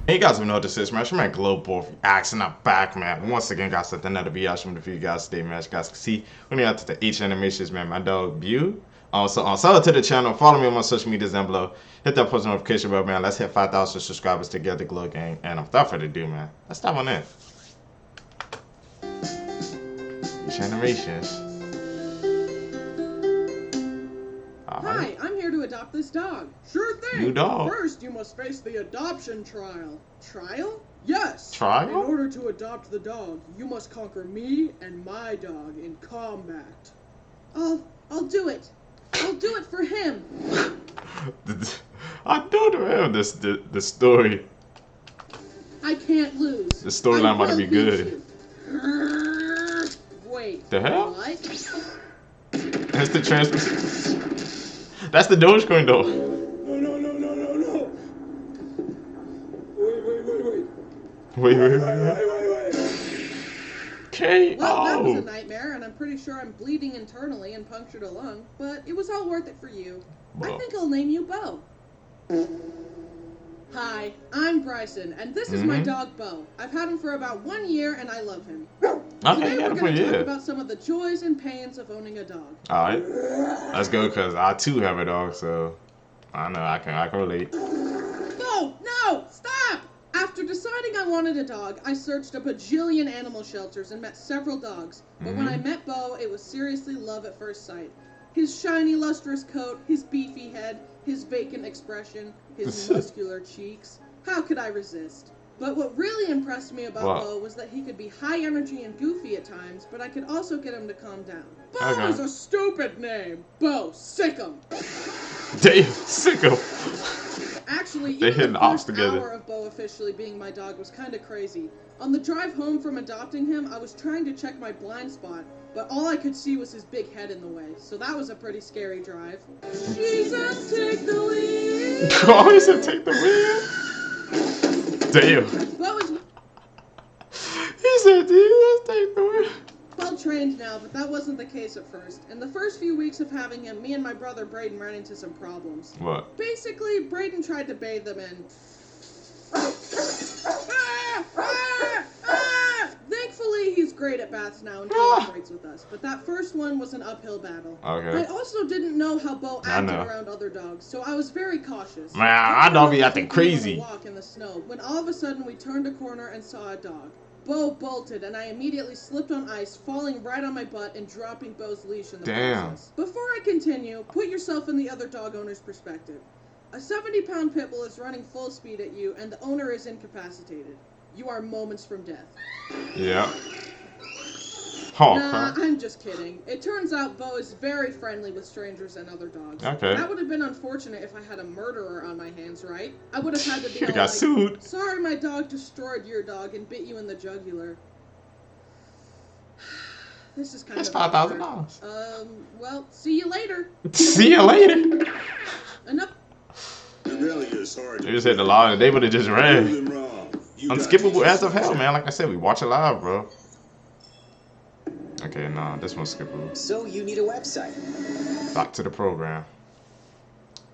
Hey guys, we know what this is, man. It's your man Global Reaction. I'm back, man. Once again, guys, with another reaction for you guys today, man. As you guys can see, we're gonna to the H animations, man. My dog Beau. So to the channel. Follow me on my social medias down below. Hit that post notification bell, man. Let's hit 5,000 subscribers together, Glow Gang. And without further ado, man, let's dive on in. H animations. Hi, I'm here to adopt this dog. Sure thing. New dog. First, you must face the adoption trial. Trial? Yes. Trial? In order to adopt the dog, you must conquer me and my dog in combat. I'll do it. I'll do it for him. I don't remember the story. I can't lose. The storyline about to be good. Wait. The hell? What? That's the transfer. That's the Dogecoin though. No. Wait. Okay. Well, that was a nightmare, and I'm pretty sure I'm bleeding internally and punctured a lung, but it was all worth it for you. Whoa. I think I'll name you Beau. Hi, I'm Bryson, and this is my dog Beau. I've had him for about 1 year, and I love him. Okay, Today we're going to talk about some of the joys and pains of owning a dog. Alright, let's go, because I too have a dog, so I know I can relate. No, stop! After deciding I wanted a dog, I searched a bajillion animal shelters and met several dogs. But when I met Beau, it was seriously love at first sight. His shiny, lustrous coat, his beefy head, his vacant expression, his muscular cheeks. How could I resist? But what really impressed me about Beau was that he could be high energy and goofy at times, but I could also get him to calm down. Beau is a stupid name. Beau, sick him. Damn, sick him. Actually, they even the the first together. hour of Beau officially being my dog was kind of crazy. On the drive home from adopting him, I was trying to check my blind spot, but all I could see was his big head in the way, so that was a pretty scary drive. Jesus, take the lead! Oh, he said take the wheel? Damn. Beau is He said, Jesus, take the wheel. well trained now, but that wasn't the case at first. In the first few weeks of having him, me and my brother Braden ran into some problems. What? Basically, Braden tried to bathe him in... Thankfully, he's great at baths now and cooperates with us, but that first one was an uphill battle. Okay. I also didn't know how Beau acted around other dogs, so I was very cautious. Man, I don't be acting crazy. Walk in the snow when all of a sudden we turned a corner and saw a dog. Beau bolted, and I immediately slipped on ice, falling right on my butt and dropping Beau's leash in the process. Before I continue, put yourself in the other dog owner's perspective. A 70-pound pit bull is running full speed at you, and the owner is incapacitated. You are moments from death. Yeah. Oh, nah, I'm just kidding. It turns out Beau is very friendly with strangers and other dogs. Okay. That would have been unfortunate if I had a murderer on my hands, right? I would have had to be all got sued. Sorry my dog destroyed your dog and bit you in the jugular. This is kind That's of $5,000. Well, see you later. See you later. Enough. It really is hard. They just hit the law and they would have just ran. Unskippable as of hell, man. Like I said, we watch it live, bro. Okay, nah, this one's skippable. So you need a website. Back to the program.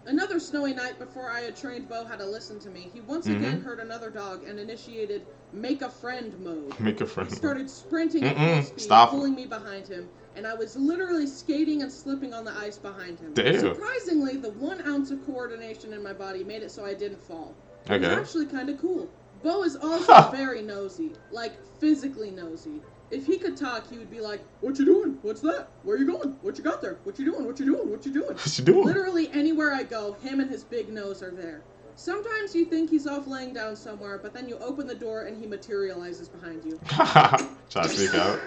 Another snowy night before I had trained Beau how to listen to me, he once again heard another dog and initiated make a friend mode. Make a friend. He started sprinting at full speed, pulling me behind him, and I was literally skating and slipping on the ice behind him. Damn. Surprisingly, the 1 ounce of coordination in my body made it so I didn't fall. It was actually kind of cool. Beau is also very nosy, like physically nosy. If he could talk, he would be like, "What you doing? What's that? Where you going? What you got there? What you doing? What you doing? What you doing?" What you doing? Literally anywhere I go, him and his big nose are there. Sometimes you think he's off laying down somewhere, but then you open the door and he materializes behind you. Try to sneak out.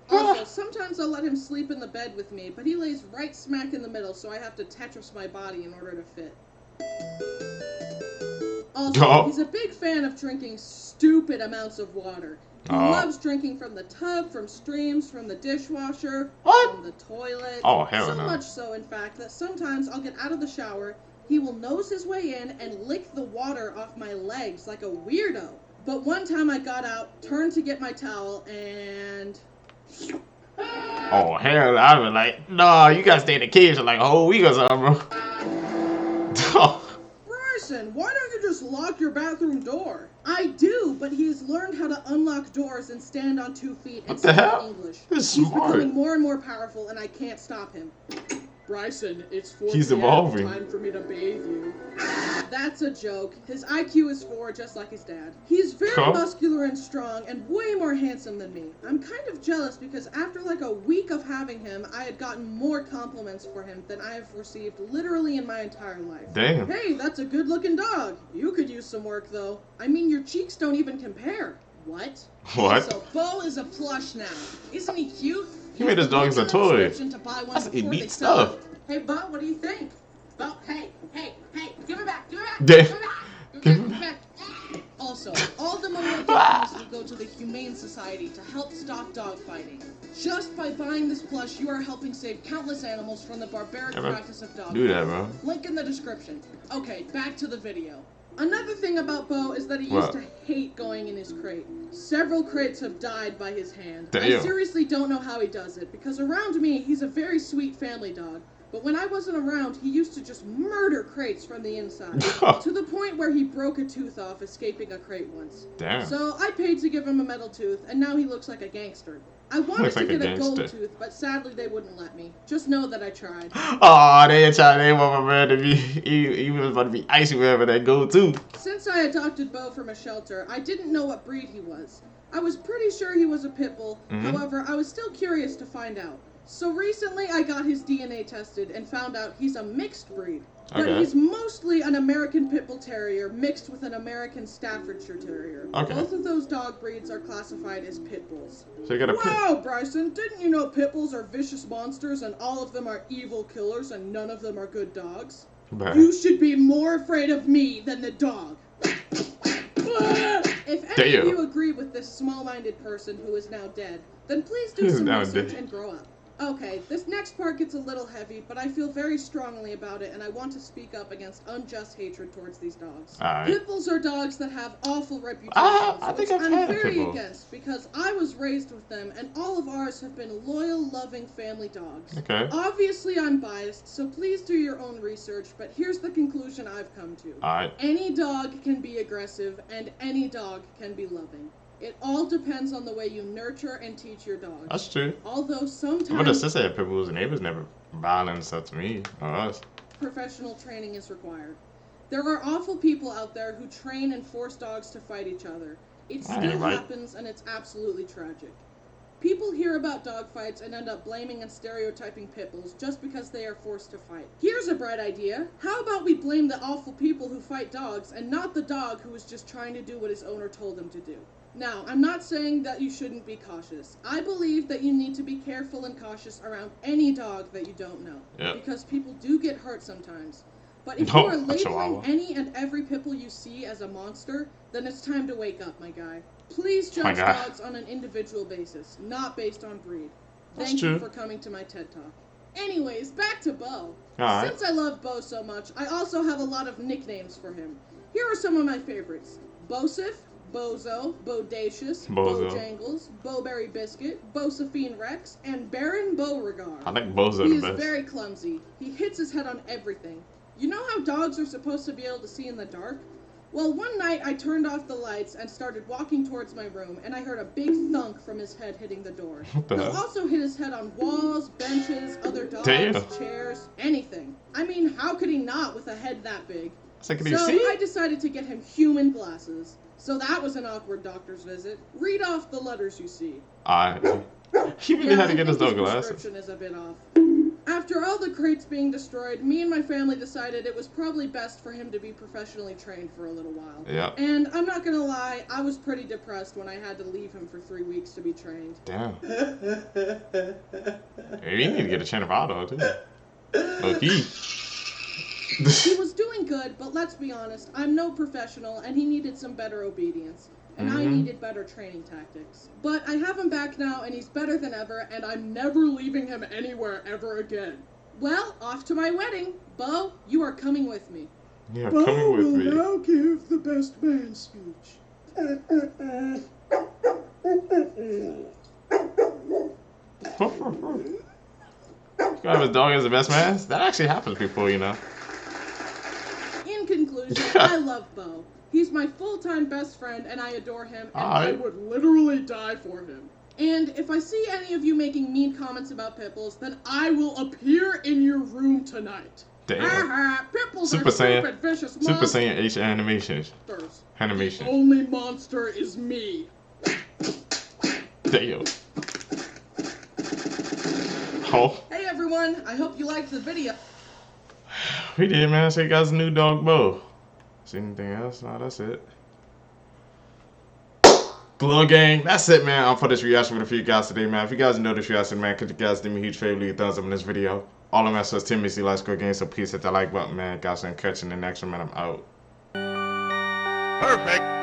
Also, sometimes I'll let him sleep in the bed with me, but he lays right smack in the middle, so I have to Tetris my body in order to fit. Also, he's a big fan of drinking stupid amounts of water. He loves drinking from the tub, from streams, from the dishwasher, from the toilet. Oh, hell no. So much so, in fact, that sometimes I'll get out of the shower, he will nose his way in and lick the water off my legs like a weirdo. But one time I got out, turned to get my towel, and... Oh, hell, I was like, nah, you gotta stay in the cage for like a whole week or something, bro. Bryson, why don't you just lock your bathroom door? I do, but he has learned how to unlock doors and stand on 2 feet and speak English. He's He's smart. becoming more and more powerful, and I can't stop him. Bryson, it's 4 He's p.m. evolving. Time for me to bathe you. That's a joke. His IQ is 4, just like his dad. He's very muscular and strong and way more handsome than me. I'm kind of jealous because after like a week of having him, I had gotten more compliments for him than I have received literally in my entire life. Damn. Hey, that's a good-looking dog. You could use some work, though. I mean, your cheeks don't even compare. What? What? So Beau is a plush now. Isn't he cute? He made his dog as a toy. To buy one That's before elite they sell stuff. it. Hey, Beau, what do you think? Beau, hey, give it back, Damn. give it back. Also, all the money I get from this will go to the Humane Society to help stop dog fighting. Just by buying this plush, you are helping save countless animals from the barbaric practice of dog Do that, bro. Link in the description. Okay, back to the video. Another thing about Beau is that he used to hate going in his crate. Several crates have died by his hand. Damn. I seriously don't know how he does it, because around me, he's a very sweet family dog. But when I wasn't around, he used to just murder crates from the inside. To the point where he broke a tooth off escaping a crate once. Damn. So I paid to give him a metal tooth, and now he looks like a gangster. I wanted to get a gold tooth, but sadly they wouldn't let me. Just know that I tried. Aw, they want my man to be, he was about to be icy wherever that go too. Since I adopted Beau from a shelter, I didn't know what breed he was. I was pretty sure he was a pit bull, however, I was still curious to find out. So recently I got his DNA tested and found out he's a mixed breed. But he's mostly an American Pit Bull Terrier mixed with an American Staffordshire Terrier. Both of those dog breeds are classified as pit bulls. So you got a Wow, Bryson, didn't you know pit bulls are vicious monsters and all of them are evil killers and none of them are good dogs? You should be more afraid of me than the dog. If any of you agree with this small-minded person who is now dead, then please do some research and grow up. Okay, this next part gets a little heavy, but I feel very strongly about it, and I want to speak up against unjust hatred towards these dogs. Pit bulls are dogs that have awful reputations, which I'm very against, because I was raised with them, and all of ours have been loyal, loving family dogs. Obviously, I'm biased, so please do your own research, but here's the conclusion I've come to. Any dog can be aggressive, and any dog can be loving. It all depends on the way you nurture and teach your dog. That's true. Although sometimes... But the sister had pit bulls and they was never violent stuff to me or us. Professional training is required. There are awful people out there who train and force dogs to fight each other. It still happens and it's absolutely tragic. People hear about dog fights and end up blaming and stereotyping pit bulls just because they are forced to fight. Here's a bright idea. How about we blame the awful people who fight dogs and not the dog who is just trying to do what his owner told him to do? Now, I'm not saying that you shouldn't be cautious. I believe that you need to be careful and cautious around any dog that you don't know. Because people do get hurt sometimes. But if you are labeling any and every pit bull you see as a monster, then it's time to wake up, my guy. Please judge dogs on an individual basis, not based on breed. Thank you for coming to my TED Talk. Anyways, back to Beau. Since I love Beau so much, I also have a lot of nicknames for him. Here are some of my favorites. Beausif, Bozo, Bodacious, Bojangles, Bowberry Biscuit, Bosephine Rex, and Baron Beauregard. I like Bozo the best. He is very clumsy. He hits his head on everything. You know how dogs are supposed to be able to see in the dark? Well, one night I turned off the lights and started walking towards my room, and I heard a big thunk from his head hitting the door. He'll also hit his head on walls, benches, other dogs, chairs, anything. I mean, how could he not with a head that big? So I decided to get him human glasses. So that was an awkward doctor's visit. Read off the letters you see. He really had to get his dog glasses. Prescription is a bit off. After all the crates being destroyed, me and my family decided it was probably best for him to be professionally trained for a little while. And I'm not gonna lie, I was pretty depressed when I had to leave him for 3 weeks to be trained. Damn. Hey, you need to get a trainer for our dog too. Okay. He was doing good, but let's be honest, I'm no professional, and he needed some better obedience. And I needed better training tactics. But I have him back now, and he's better than ever, and I'm never leaving him anywhere ever again. Well, off to my wedding. Beau, you are coming with me. Yeah, coming with me. Beau will now give the best man speech. You have his dog as the best man? That actually happens before, you know. In conclusion, conclusion, I love Beau. He's my full-time best friend, and I adore him, and I Alright. would literally die for him. And if I see any of you making mean comments about pitbulls, then I will appear in your room tonight. Damn. Pitbulls Super are Saiyan. stupid, vicious Super monsters. Saiyan H animations. Animation. The only monster is me. Damn. Oh, Hey everyone, I hope you liked the video. we did, man. So you guys new Dog Beau. See anything else? No, that's it. Glogang. That's it, man. For this reaction with a few guys today, man. If you guys know this reaction, man, could you guys do me a huge favor, leave a thumbs up on this video. All of my says Timothy likes Glogang, so please hit that like button, man. Guys, I'm catching the next one, man. I'm out. Perfect.